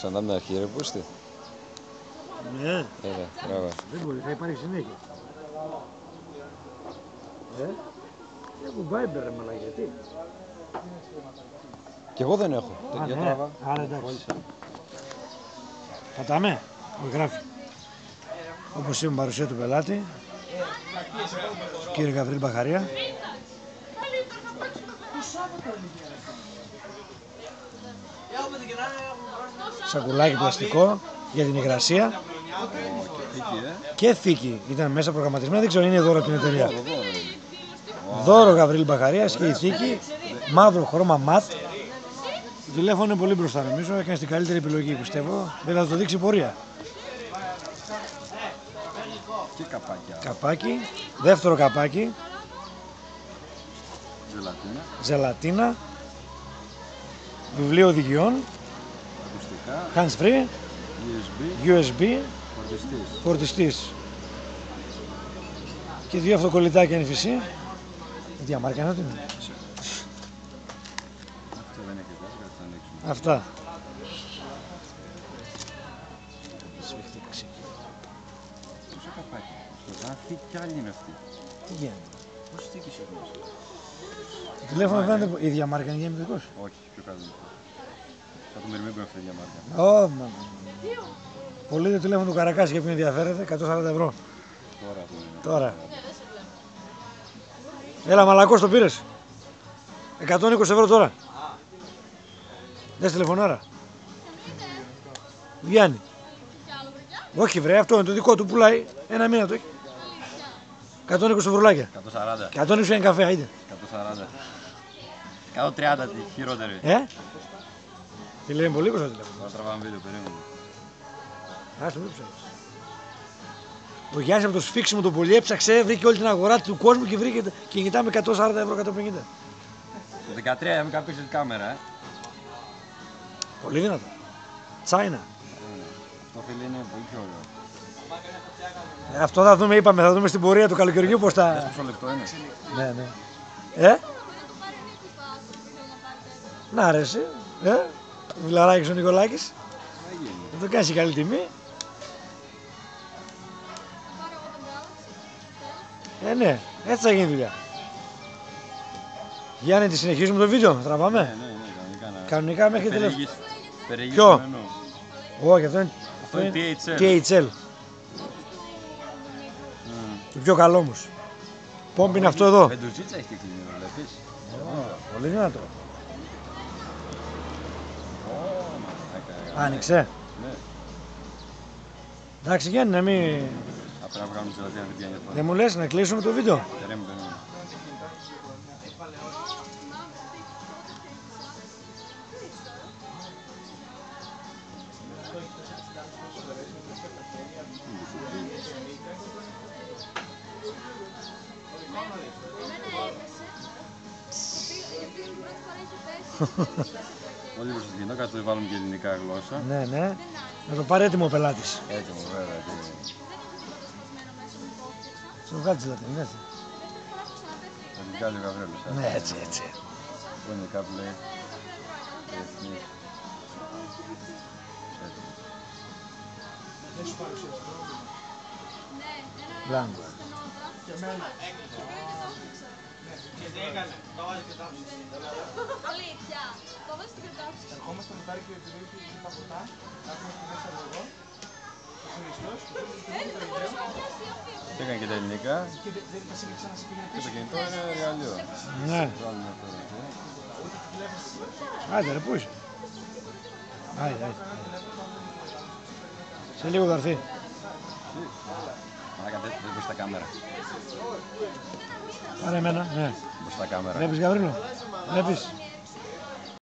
Ξανά από την αρχή, ρε, πού είστε? Ναι. Έλα, μπράβο. Δεν μπορεί, θα υπάρχει συνέχεια. Έχω Viber, ρε μαλάκα, γιατί. Κι εγώ δεν έχω. Α, Για ναι. τράβα. Άρα εντάξει. Πατάμε. Όχι, γράφει. Όπως είπαμε, παρουσία του πελάτη. Κύριε Γαβρίλ Μπαχαρία. Σακουλάκι πλαστικό για την υγρασία. Και θήκη. Ήταν μέσα προγραμματισμένα, δεν ξέρω, είναι δώρο από την εταιρεία. Δώρο Γαβρίλ Μπαχαρίας και η θήκη. Μαύρο χρώμα ματ. Το τηλέφωνο είναι πολύ μπροστά, νομίζω. Έκανε την καλύτερη επιλογή, πιστεύω. Δεν θα το δείξει πορεία. Και καπάκια. Καπάκι. Δεύτερο καπάκι. Ζελατίνα. Ζελατίνα. Βιβλίο οδηγιών. Ακουστικά. Hands free. USB. Φορτιστής. Φορτιστής. Και δύο αυτοκολλητάκια NFC. Τι αμάρκα είναι, είναι. Αυτό δεν έχει βάση, θα ανοίξουμε. Αυτά. Πόσα καπάκια. Στο δάχτυ κι άλλη είναι αυτή. Τι γίνεται. Πόσες θήκες έχει μέσα? Το τηλέφωνο φαίνεται η ίδια μάρκα, είναι γεμιτικός. Όχι, πιο κάτω. Θα το μυρμήγκω αυτή για μάρκα. Πολύ το τηλέφωνο του Καρακάση για ποιον ενδιαφέρεται, 140 ευρώ. Τώρα το είναι. Τώρα. Έλα μαλακός το πήρες. 120 ευρώ τώρα. Δες τηλεφωνάρα. Γιάννη. Όχι βρε, αυτό είναι το δικό του, πουλάει. Ένα μήνα το έχει. 120 ευρουλάκια. 140. 120 είναι καφέ, είδε. 140. 130 τη χειρότερη. Τι λέει πολύ κοστά τηλέφωνο. Τώρα τραβάμε βίντεο, περίμενε. Άστο, μην ψάξεις. Ο Γιάννης από το σφίξιμο το πολύ έψαξε, βρήκε όλη την αγορά του κόσμου και βρήκε και κινητά με 140 ευρώ, 150. Το 13 είχαμε κάποιο την κάμερα, Πολύ δυνατό. Τσάινα. Αυτό φίλε είναι πολύ πιο ωραίο. Αυτό θα δούμε, είπαμε, θα δούμε στην πορεία του καλοκαιριού πώς θα... Πόσο λεπτό είναι. Ναι, ναι. Να αρέσει. Βιλαράκης ο Νικολάκης. Δεν το κάνεις η καλή τιμή. Ναι, έτσι θα γίνει δουλειά. Γιάννη, τη συνεχίζουμε το βίντεο, τραβάμε. Ναι, κανονικά. Κανονικά μέχρι τελευταίο. Ποιο? Όχι, αυτό είναι THL. Το πιο καλό όμως. Πόμπ είναι αυτό εδώ. Πεντουζίτσα έχει κλείνει, βλέπεις. Πολύ δυνατό. Άνοιξε. Ναι. Εντάξει Γιάννη, να μην... Πρέπει να βγάλουμε ζελατίνα, δεν πιάνει αυτό. Δεν μου λες να κλείσουμε το βίντεο. Περίμενε. Πολύ προσεκτικό, κάτω το βάλουμε και ελληνικά γλώσσα. Ναι, ναι. Να το πάρει έτοιμο ο πελάτης. Έτοιμο, βέβαια. Στο βγάλει τη λατρινή, έτσι. Θα την κάνει ο Γαβρέλος. Ναι, έτσι, έτσι. Πού είναι κάπου λέει. Εθνής. Μπλάνκο. Αλήθεια, το βάζεις στην κρετάψη. Ερχόμαστε μετά και επειδή έχει τα ποτά, να έχουμε στη μέσα εδώ, ο Χριστός, Δεν μπορείς να πιάσει αυτή. Τι έκανε και τα ελληνικά. και δεν θα σύγχυψα να σε πήγαινε Και πίσω. το κινητό είναι εργαλείο. Ναι. Βάλουμε αυτό εδώ. Άντε ρε, πού είσαι. Άιντε, άιντε. Σε λίγο θα έρθει. Μαλάκα, δεν μπροστά κάμερα. Πάρε εμένα, ναι. Μπροστά κάμερα. Βλέπεις Γαβρίλο, βλέπεις.